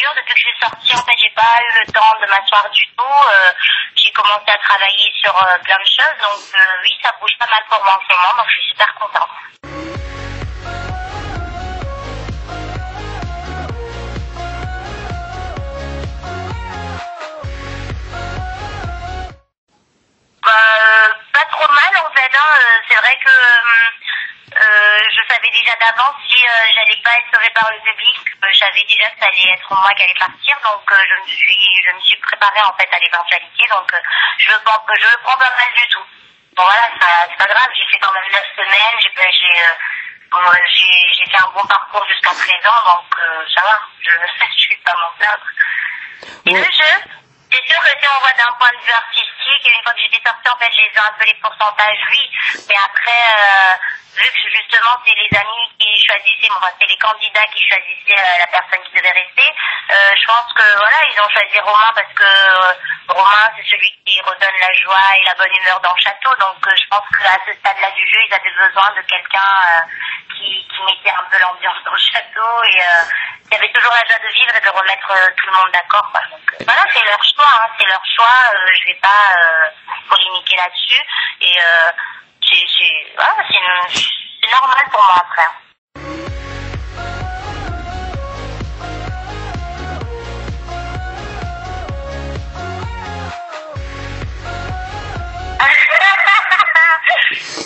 dur. Depuis que je suis sortie, en fait, j'ai pas eu le temps de m'asseoir du tout. J'ai commencé à travailler sur plein de choses. Donc oui, ça bouge pas mal pour moi en ce moment. Donc je suis super contente. Pas trop mal en fait. C'est vrai que je savais déjà d'avance si j'allais pas être sauvée par le public. Je savais déjà que ça allait être moi qui allais partir, donc je me suis préparée en fait à l'éventualité. Donc je le prends pas mal du tout. Bon voilà, c'est pas grave. J'ai fait quand même 9 semaines. J'ai fait un bon parcours jusqu'à présent, donc ça va. Je suis pas m'en plaindre. Et le jeu, c'est sûr que si on voit d'un point de vue artistique, une fois que j'étais sortie, en fait, j'ai vu un peu les pourcentages, oui. Mais après, vu que justement, c'est les amis qui choisissaient, enfin, c'est les candidats qui choisissaient la personne qui devait rester, je pense que, voilà, ils ont choisi Romain parce que Romain, c'est celui qui redonne la joie et la bonne humeur dans le château. Donc, je pense qu'à ce stade-là du jeu, ils avaient besoin de quelqu'un qui mettait un peu l'ambiance dans le château et il y avait toujours la joie de vivre et de remettre tout le monde d'accord. Donc voilà, c'est leur choix, hein, c'est leur choix. Je vais pas polémiquer là-dessus et voilà, c'est normal pour moi après.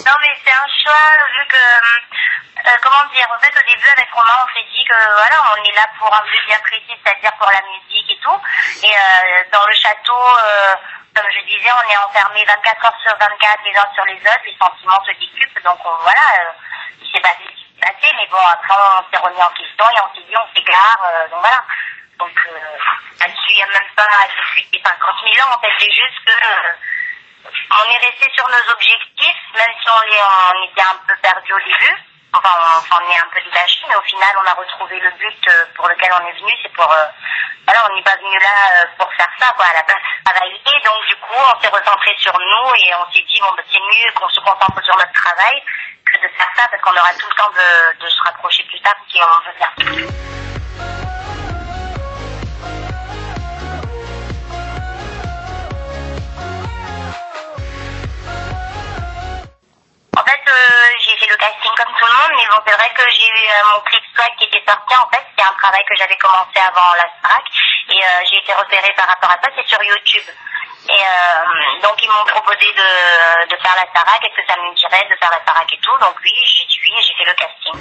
Non mais c'est un choix vu que comment dire, en fait au début avec Romain on s'est dit que voilà, on est là pour un but bien précis, c'est-à-dire pour la musique et tout, et dans le château comme je disais, on est enfermés 24 heures sur 24 les uns sur les autres, les sentiments se décuplent, donc voilà, il s'est passé ce qui s'est passé, mais bon après on s'est remis en question et on s'est dit on s'égare, donc voilà. Donc là-dessus il n'y a même pas à discuter 50 000 ans, en fait c'est juste que on est resté sur nos objectifs, même si on était un peu perdu au début. Enfin, on s'en est un peu détaché, mais au final, on a retrouvé le but pour lequel on est venu. C'est pour, voilà, on n'est pas venu là pour faire ça, quoi, à la base, travailler. Donc, du coup, on s'est recentré sur nous et on s'est dit, bon, bah, c'est mieux qu'on se concentre sur notre travail que de faire ça parce qu'on aura tout le temps de se rapprocher plus tard si on veut faire ça. En fait, j'ai fait le casting comme tout le monde, mais bon, c'est vrai que j'ai eu mon clip swag qui était sorti. En fait, c'était un travail que j'avais commencé avant la Starac et j'ai été repérée par rapport à ça, c'est sur YouTube. Et donc, ils m'ont proposé de faire la Starac, est-ce que ça me dirait de faire la Starac et tout. Donc oui, j'ai dit oui et j'ai fait le casting.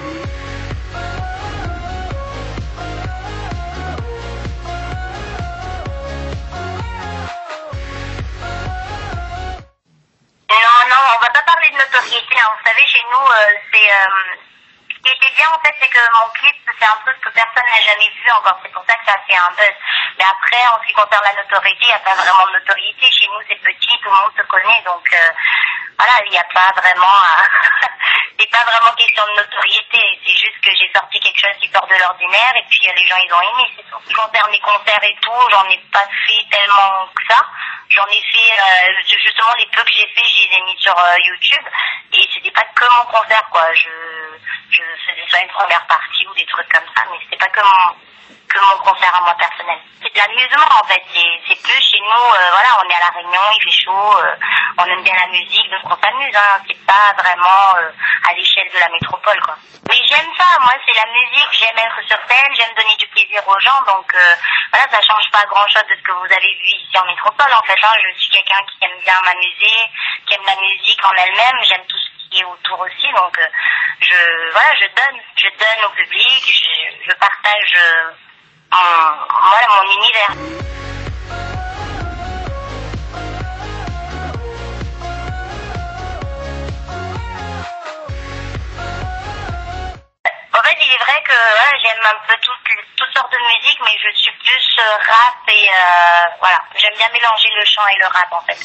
Non, on va pas parler de notoriété. Hein. Vous savez, chez nous, ce qui était bien en fait, c'est que mon clip, c'est un truc que personne n'a jamais vu encore. C'est pour ça que ça fait un buzz. Mais après, en ce qui concerne la notoriété, il n'y a pas vraiment de notoriété. Chez nous, c'est petit, tout le monde se connaît. Donc voilà, il n'y a pas vraiment... c'est pas vraiment question de notoriété. C'est juste que j'ai sorti quelque chose qui sort de l'ordinaire et puis les gens, ils ont aimé. C'est tout. En ce qui concerne les concerts et tout, j'en ai pas fait tellement que ça. J'en ai fait, justement, les peu que j'ai fait, je les ai mis sur YouTube. Et c'était pas que mon concert, quoi. Je faisais soit une première partie ou des trucs comme ça, mais c'était pas que mon concert à moi personnel. C'est de l'amusement, en fait. C'est plus chez nous, voilà, on est à La Réunion, il fait chaud, on aime bien la musique, donc on s'amuse, hein. C'est pas vraiment à l'échelle de la métropole, quoi. Mais j'aime ça, moi, c'est la musique, j'aime être sur scène, j'aime donner du plaisir aux gens, donc voilà, ça change pas grand-chose de ce que vous avez vu ici en métropole, en fait, hein. Je suis quelqu'un qui aime bien m'amuser, qui aime la musique en elle-même, j'aime tout ce qui est autour aussi, donc je donne au public, je partage mon univers. En fait, il est vrai que j'aime un peu toutes sortes de musique, mais je suis plus rap et voilà, j'aime bien mélanger le chant et le rap en fait.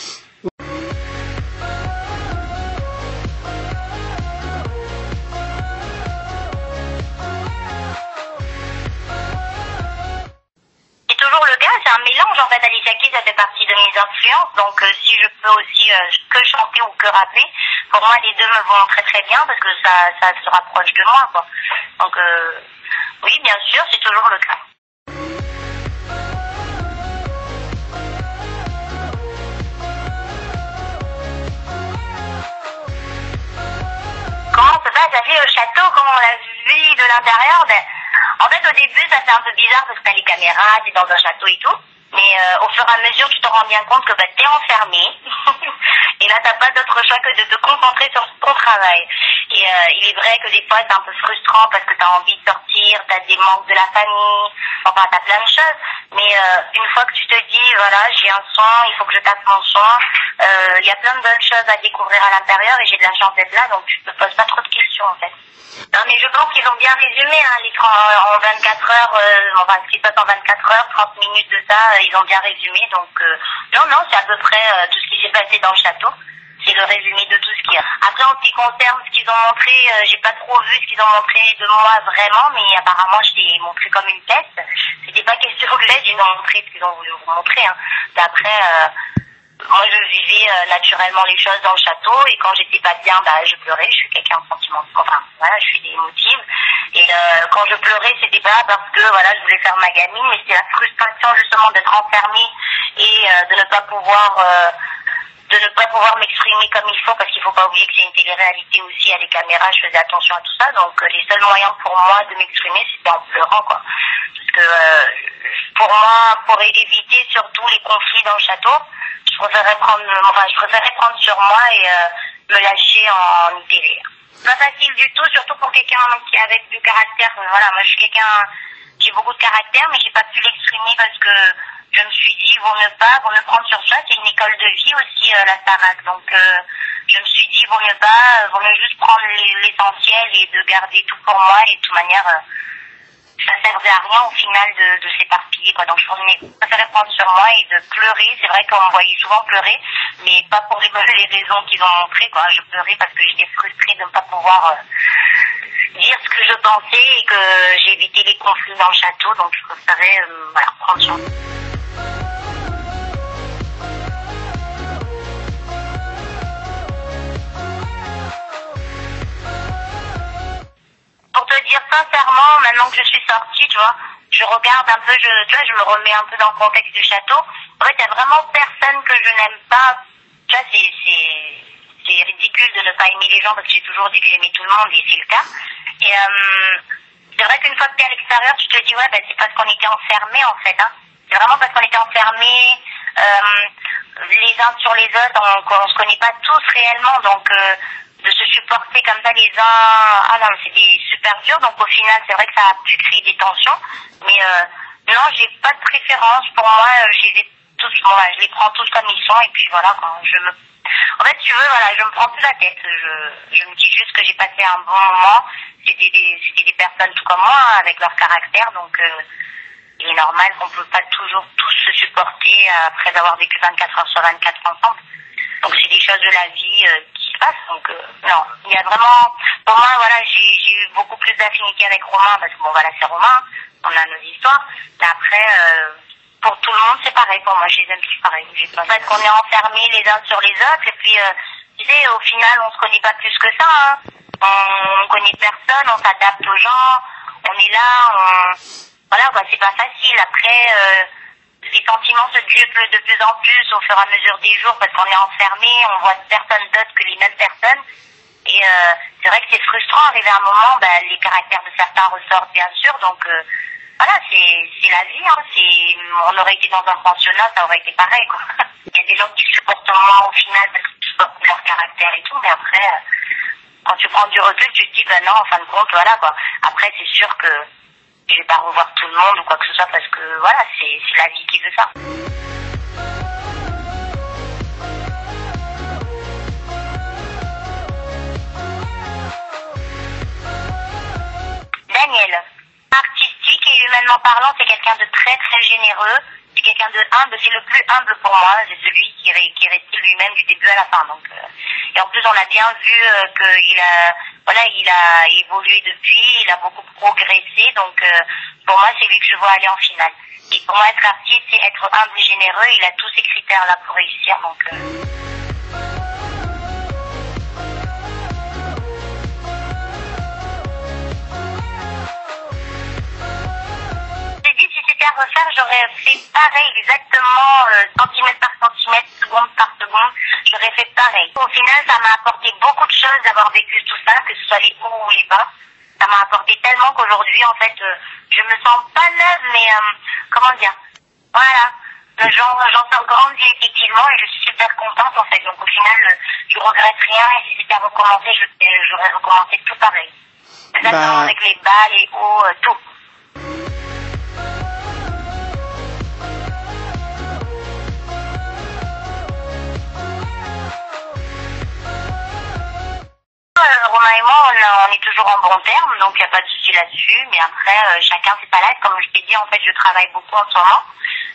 C'est toujours le cas, c'est un mélange en fait. Alicia Keys, ça fait partie de mes influences, donc si je peux aussi que chanter ou que rapper, pour moi les deux me vont très très bien parce que ça se rapproche de moi, quoi. Donc oui, bien sûr, c'est toujours le cas. t'as vu le château, comment on l'a vu de l'intérieur, ben, en fait, au début, ça fait un peu bizarre parce que t'as les caméras, t'es dans un château et tout. Mais au fur et à mesure, tu te rends bien compte que bah, t'es enfermé. Et là, t'as pas d'autre choix que de te concentrer sur ton travail. Et il est vrai que des fois, c'est un peu frustrant parce que t'as envie de sortir, t'as des manques de la famille, enfin, t'as plein de choses. Mais une fois que tu te dis, voilà, j'ai un soin, il faut que je tape mon soin, il y a plein de bonnes choses à découvrir à l'intérieur et j'ai de la chance d'être là, donc tu te poses pas trop de questions, en fait. Non, mais je pense qu'ils ont bien résumé, hein, l'écran en 24 heures, enfin, ce qui se passe en 24 heures, 30 minutes de ça, ils ont bien résumé, donc, non, c'est à peu près tout ce qui s'est passé dans le château. C'est le résumé de tout ce qu'il y a. Après, en ce qui concerne ce qu'ils ont montré, j'ai pas trop vu ce qu'ils ont montré de moi vraiment, mais apparemment, je l'ai montré comme une test. C'était pas question de l'aide, ils ont montré ce qu'ils ont voulu vous montrer, hein. Après, moi, je vivais naturellement les choses dans le château et quand j'étais pas bien, bah, je pleurais. Je suis quelqu'un de sentimental. Enfin, voilà, je suis émotive. Et quand je pleurais, c'était pas parce que voilà, je voulais faire ma gamine, mais c'était la frustration justement d'être enfermée et de ne pas pouvoir m'exprimer comme il faut, parce qu'il faut pas oublier que c'est une télé-réalité aussi, à les caméras, je faisais attention à tout ça, donc les seuls moyens pour moi de m'exprimer, c'était en pleurant, quoi. Parce que pour moi, pour éviter surtout les conflits dans le château, je préférais prendre sur moi et me lâcher en télé. C'est pas facile du tout, surtout pour quelqu'un qui est avec du caractère. Voilà, moi je suis j'ai beaucoup de caractère, mais j'ai pas pu l'exprimer parce que je me suis dit, vaut mieux prendre sur soi. C'est une école de vie aussi, la Starac. Donc, je me suis dit, vaut mieux juste prendre l'essentiel et de garder tout pour moi. Et de toute manière, ça servait à rien au final de s'éparpiller, quoi. Donc, je préférais prendre sur moi et de pleurer. C'est vrai qu'on me voyait souvent pleurer, mais pas pour les raisons qu'ils ont montrées, quoi. Je pleurais parce que j'étais frustrée de ne pas pouvoir dire ce que je pensais et que j'ai évité les conflits dans le château. Donc, je préférais, prendre sur moi. Pour te dire sincèrement, maintenant que je suis sortie, tu vois, je regarde un peu, je me remets un peu dans le contexte du château. En fait, il n'y a vraiment personne que je n'aime pas. Tu vois, c'est ridicule de ne pas aimer les gens parce que j'ai toujours dit que j'aimais tout le monde et c'est le cas. Et c'est vrai qu'une fois que tu es à l'extérieur, tu te dis, ouais, c'est parce qu'on était enfermés, en fait, hein. C'est vraiment parce qu'on était enfermés, les uns sur les autres, on se connaît pas tous réellement, donc de se supporter comme ça les uns, c'était super dur, donc au final c'est vrai que ça a pu créer des tensions, mais non, j'ai pas de préférence, pour moi, je les prends tous comme ils sont, et puis voilà, en fait, tu veux, voilà, je me prends plus la tête, je me dis juste que j'ai passé un bon moment, c'était des personnes tout comme moi, hein, avec leur caractère, donc il est normal qu'on ne peut pas toujours tous se supporter après avoir vécu 24 heures sur 24 ensemble. Donc c'est des choses de la vie qui se passent. Donc non, il y a vraiment, pour moi, voilà, j'ai eu beaucoup plus d'affinité avec Romain parce que bon, voilà, c'est Romain, on a nos histoires. Mais après, pour tout le monde, c'est pareil. Pour moi, je les aime tous pareil. En fait, qu'on est enfermés les uns sur les autres et puis, tu sais, au final, on se connaît pas plus que ça. Hein. On connaît personne, on s'adapte aux gens, on est là, voilà, quoi, c'est pas facile. Après, les sentiments se duplent de plus en plus au fur et à mesure des jours parce qu'on est enfermé, on voit personne d'autre que les mêmes personnes. Et c'est vrai que c'est frustrant, arrivé à un moment, les caractères de certains ressortent bien sûr, donc voilà, c'est la vie, hein, on aurait été dans un pensionnat, ça aurait été pareil, quoi. Il y a des gens qui supportent moins au final parce qu'ils supportent leur caractère et tout, mais après, quand tu prends du recul, tu te dis, non, en fin de compte, voilà, quoi. Après, c'est sûr que je vais pas revoir tout le monde ou quoi que ce soit parce que voilà, c'est la vie qui veut ça. Daniel, artistique et humainement parlant, c'est quelqu'un de très très généreux, c'est quelqu'un de humble, c'est le plus humble pour moi, c'est celui qui est resté lui-même du début à la fin. Donc, et en plus on a bien vu qu'il a évolué depuis, il a beaucoup progressé, donc pour moi c'est lui que je vois aller en finale. Et pour moi être artiste, c'est être humble et généreux, il a tous ces critères-là pour réussir, donc... c'était à refaire, j'aurais fait pareil, exactement, centimètre par centimètre, seconde par seconde, j'aurais fait pareil. Au final, ça m'a apporté beaucoup de choses d'avoir vécu tout ça, que ce soit les hauts ou les bas. Ça m'a apporté tellement qu'aujourd'hui, en fait, je me sens pas neuve, mais, comment dire, voilà. J'en sors grandi, effectivement, et je suis super contente, en fait. Donc, au final, je regrette rien, et si c'était à recommencer, j'aurais recommencé tout pareil. Exactement, avec les bas, les hauts, tout. Romain et moi, on est toujours en bon terme, donc il n'y a pas de souci là-dessus. Mais après, chacun ses palettes. Comme je t'ai dit, en fait, je travaille beaucoup en ce moment.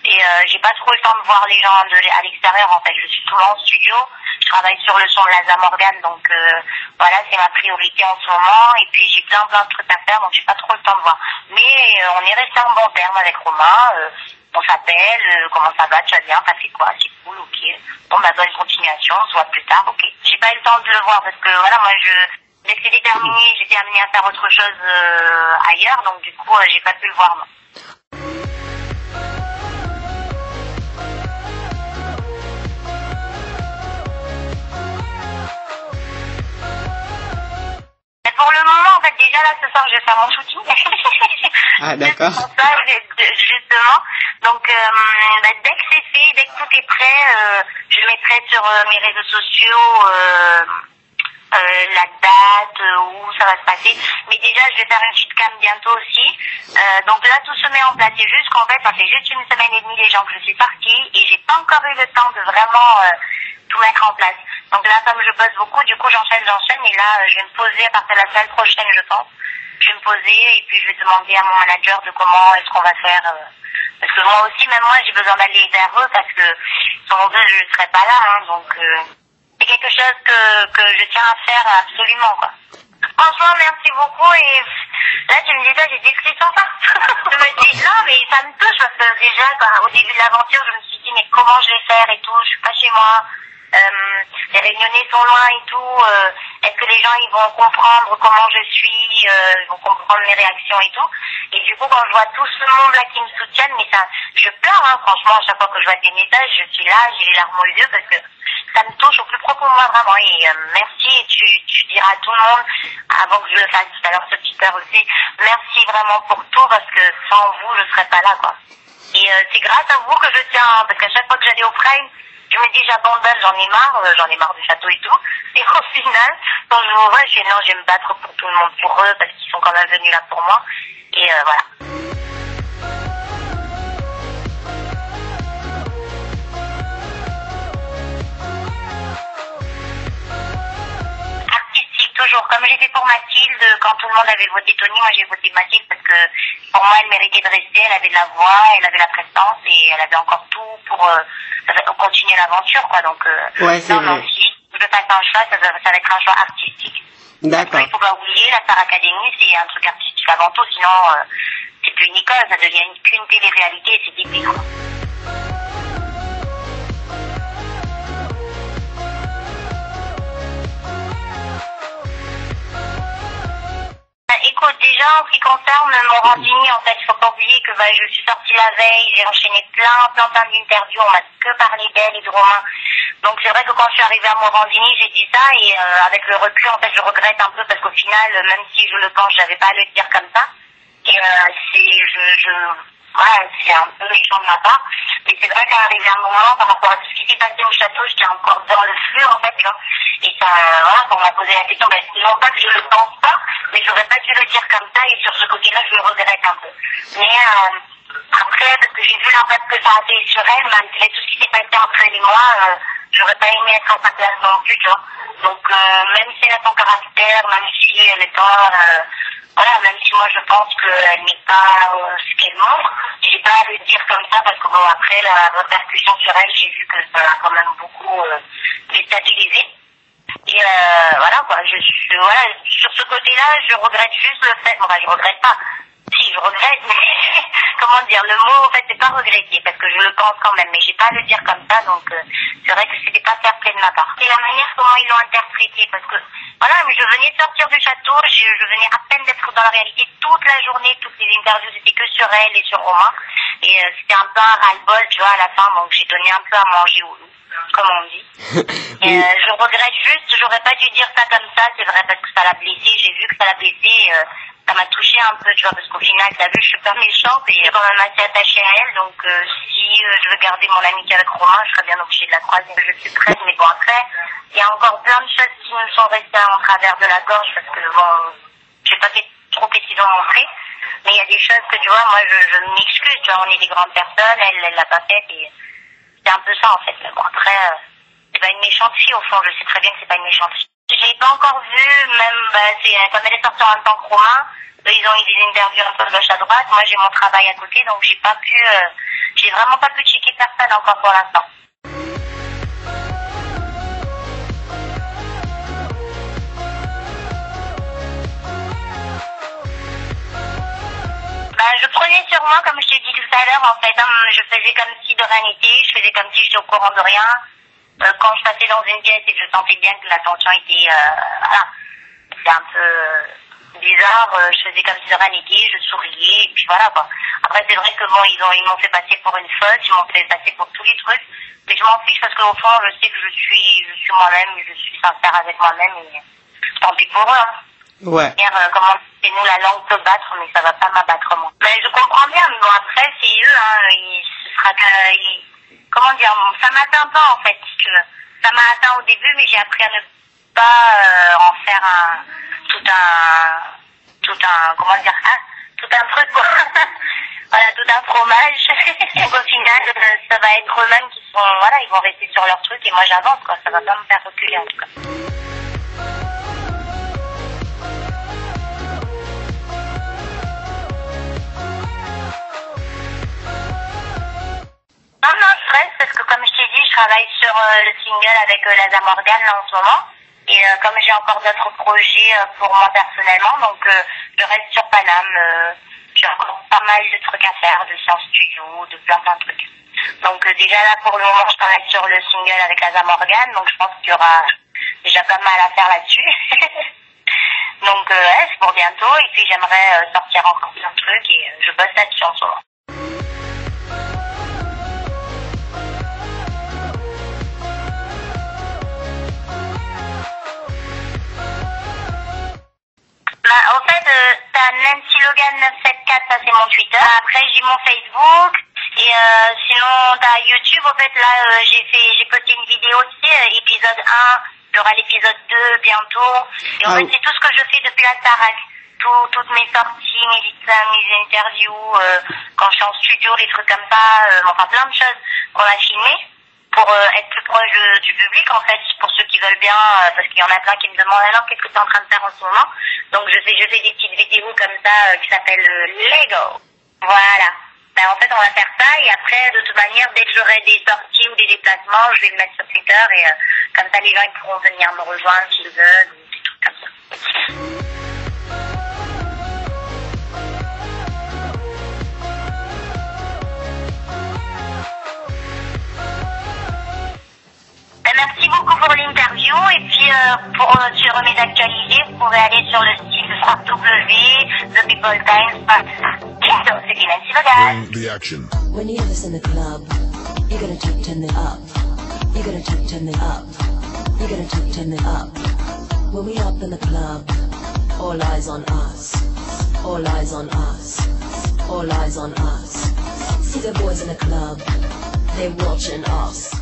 Et j'ai pas trop le temps de voir les gens à l'extérieur, en fait. Je suis souvent en studio. Je travaille sur le son de Laza Morgan, donc voilà, c'est ma priorité en ce moment. Et puis j'ai plein de trucs à faire, donc j'ai pas trop le temps de voir. Mais on est resté en bon terme avec Romain. On s'appelle, comment ça va, tu vas bien, t'as fait quoi, c'est cool, ok. Bon, bah bonne continuation, on se voit plus tard, ok. J'ai pas eu le temps de le voir parce que voilà, moi dès que c'était terminé, j'étais amenée à faire autre chose ailleurs, donc du coup, j'ai pas pu le voir, non. Pour le moment, en fait, déjà là, ce soir, je vais faire mon shooting. Ah, d'accord. Justement. Donc, dès que c'est fait, dès que tout est prêt, je mettrai sur mes réseaux sociaux la date, où ça va se passer. Mais déjà, je vais faire une petite cam bientôt aussi. Donc là, tout se met en place. C'est juste qu'en fait, ça fait juste une semaine et demie déjà que je suis partie et j'ai pas encore eu le temps de vraiment tout mettre en place. Donc là, comme je bosse beaucoup, du coup, j'enchaîne. Et là, je vais me poser à partir de la semaine prochaine, je pense. Je vais me poser et puis je vais demander à mon manager de comment est-ce qu'on va faire. Parce que moi aussi, même moi, j'ai besoin d'aller vers eux parce que sans eux, je ne serais pas là. Hein, donc, c'est quelque chose que je tiens à faire absolument, quoi. Franchement, merci beaucoup et là, je me dis, là, j'ai des frissons partout. Je me dis, non, mais ça me touche parce que déjà, au début de l'aventure, je me suis dit, mais comment je vais faire et tout, je suis pas chez moi. Les Réunionnais sont loin et tout. Est-ce que les gens ils vont comprendre comment je suis, ils vont comprendre mes réactions et tout. Et du coup, quand je vois tout ce monde-là qui me soutiennent, mais ça, je pleure, hein, franchement, à chaque fois que je vois des messages, je suis là, j'ai les larmes aux yeux parce que ça me touche au plus profond de moi vraiment. Et merci, et tu diras à tout le monde, avant que je le fasse tout à l'heure, ce petit heure aussi, merci vraiment pour tout parce que sans vous, je serais pas là, quoi. Et c'est grâce à vous que je tiens, parce qu'à chaque fois que j'allais au Prime, je me dis j'abandonne, j'en ai marre du château et tout. Et au final, quand je vous vois, je dis non, je vais me battre pour tout le monde, pour eux, parce qu'ils sont quand même venus là pour moi. Et voilà. Artistique, toujours. Comme j'ai fait pour Mathilde, quand tout le monde avait voté Tony, moi j'ai voté Mathilde parce que pour moi elle méritait de rester, elle avait de la voix, elle avait la prestance et elle avait encore tout pour continuer l'aventure, quoi. Donc, ouais, c'est vrai. Si je fasse un choix, ça va être un choix artistique. D'accord. Il faut pas oublier, la Star Academy, c'est un truc artistique avant tout, sinon c'est plus une école, ça devient qu'une télé-réalité, c'est débile, quoi. Écoute, déjà en ce qui concerne Morandini, en fait, il faut pas oublier que je suis sortie la veille, j'ai enchaîné plein d'interviews, on m'a que parlé d'elle et de Romain. Donc c'est vrai que quand je suis arrivée à Morandini, j'ai dit ça et avec le recul, en fait, je regrette un peu parce qu'au final, même si je le pense, j'avais pas à le dire comme ça. Et c'est un peu méchant de ma part. Mais c'est vrai qu'à arriver à un moment, par rapport à tout ce qui s'est passé au château, j'étais encore dans le flux, en fait, là. Et ça, voilà, quand on m'a posé la question, non pas que je le pense pas, mais j'aurais pas dû le dire comme ça, et sur ce côté-là, je le regrette un peu. Mais, après, parce que j'ai vu l'impact que ça a fait sur elle, malgré tout ce qui s'est passé entre elle et moi, j'aurais pas aimé être en sa place non plus, tu vois. Donc, même si elle a son caractère, même si elle est pas, voilà, même si moi je pense qu'elle n'est pas ce qu'elle montre, j'ai pas à le dire comme ça parce que bon, après la répercussion sur elle, j'ai vu que ça a quand même beaucoup déstabilisé. Et voilà quoi, voilà, sur ce côté-là, je regrette juste le fait, enfin je regrette pas. Si, je regrette, mais comment dire, le mot, en fait, c'est pas regretter, parce que je le pense quand même, mais j'ai pas à le dire comme ça, donc c'est vrai que c'était pas fair play de ma part. Et la manière comment ils l'ont interprété, parce que, voilà, mais je venais de sortir du château, je venais à peine d'être dans la réalité, toute la journée, toutes les interviews, c'était que sur elle et sur Romain, et c'était un peu un ras-le-bol, tu vois, à la fin, donc j'ai donné un peu à manger au loup, comme on dit. Et je regrette juste, j'aurais pas dû dire ça comme ça, c'est vrai, parce que ça l'a blessé, j'ai vu que ça l'a blessé, ça m'a touché un peu, tu vois, parce qu'au final, t'as vu, je suis pas méchante et je suis quand même assez attachée à elle, donc si je veux garder mon amitié avec Romain, je serais bien obligée de la croiser. Je suis prête, mais bon, après, il y a encore plein de choses qui me sont restées en travers de la gorge, parce que bon, j'ai pas fait trop précision montrer, mais il y a des choses que, tu vois, moi, je m'excuse, tu vois, on est des grandes personnes, elle l'a pas fait, et c'est un peu ça, en fait, mais bon, après, c'est pas une méchante fille, au fond, je sais très bien que c'est pas une méchante fille. J'ai pas encore vu, même, comme elle est sortie en même temps que Romain, ils ont eu des interviews un peu de gauche à droite, moi j'ai mon travail à côté, donc j'ai pas pu, j'ai vraiment pas pu checker personne encore pour l'instant. Je prenais sur moi, comme je t'ai dit tout à l'heure, en fait, je faisais comme si de rien n'était, je faisais comme si j'étais au courant de rien. Quand je passais dans une pièce et que je sentais bien que la tension était, voilà, c'était un peu bizarre, je faisais comme si de rien n'était, je souriais, et puis voilà, quoi. Après, c'est vrai que bon, ils m'ont fait passer pour une folle, ils m'ont fait passer pour tous les trucs, mais je m'en fiche parce qu'au fond, je sais que je suis moi-même, je suis sincère avec moi-même, et tant pis pour eux, hein. Ouais. Comment c'est nous, la langue peut battre, mais ça va pas m'abattre, moi. Mais je comprends bien, mais bon, après, c'est eux, hein, ce sera comment dire, ça m'atteint pas, en fait, si tu veux. Ça m'a atteint au début, mais j'ai appris à ne pas en faire comment dire, tout un truc, quoi. Voilà, tout un fromage. Donc au final, ça va être eux-mêmes qui sont, voilà, ils vont rester sur leur truc et moi j'avance, quoi. Ça va pas me faire reculer, en tout cas. Non, stress, parce que comme je t'ai dit, je travaille sur le single avec Laza Morgan là, en ce moment. Et comme j'ai encore d'autres projets pour moi personnellement, donc je reste sur Paname. J'ai encore pas mal de trucs à faire, de séances studio, de plein de trucs. Donc déjà là, pour le moment, je travaille sur le single avec Laza Morgan, donc je pense qu'il y aura déjà pas mal à faire là-dessus. Donc c'est pour bientôt, et puis j'aimerais sortir encore plein de trucs, et je bosse là-dessus en ce moment. En fait, t'as Nancy Logan 974, ça c'est mon Twitter. Après, j'ai mon Facebook. Et sinon, t'as YouTube. En fait, là, j'ai posté une vidéo, tu sais, épisode 1. Il y aura l'épisode 2 bientôt. Et en fait, c'est tout ce que je fais depuis la Starac. Toutes mes sorties, mes interviews, quand je suis en studio, les trucs comme ça, enfin plein de choses qu'on a filmées pour être plus proche du public, en fait, pour ceux qui veulent bien, parce qu'il y en a plein qui me demandent alors qu'est-ce que tu es en train de faire en ce moment. Donc je fais des petites vidéos comme ça qui s'appellent Lego. Voilà. Ben, en fait, on va faire ça, et après, de toute manière, dès que j'aurai des sorties ou des déplacements, je vais le mettre sur Twitter, et comme ça, les gens ils pourront venir me rejoindre s'ils veulent, ou des trucs comme ça. Merci beaucoup pour l'interview, et puis pour suivre mes actualités, vous pouvez aller sur le site www.thepeopletimes.com. C'était Nancy Logan. The action. When you have this in the club, you're gonna turn it up. You're gonna turn it up. You're gonna turn it up. When we up in the club, all eyes on us. All eyes on us. All eyes on us. See the boys in the club, they watching us.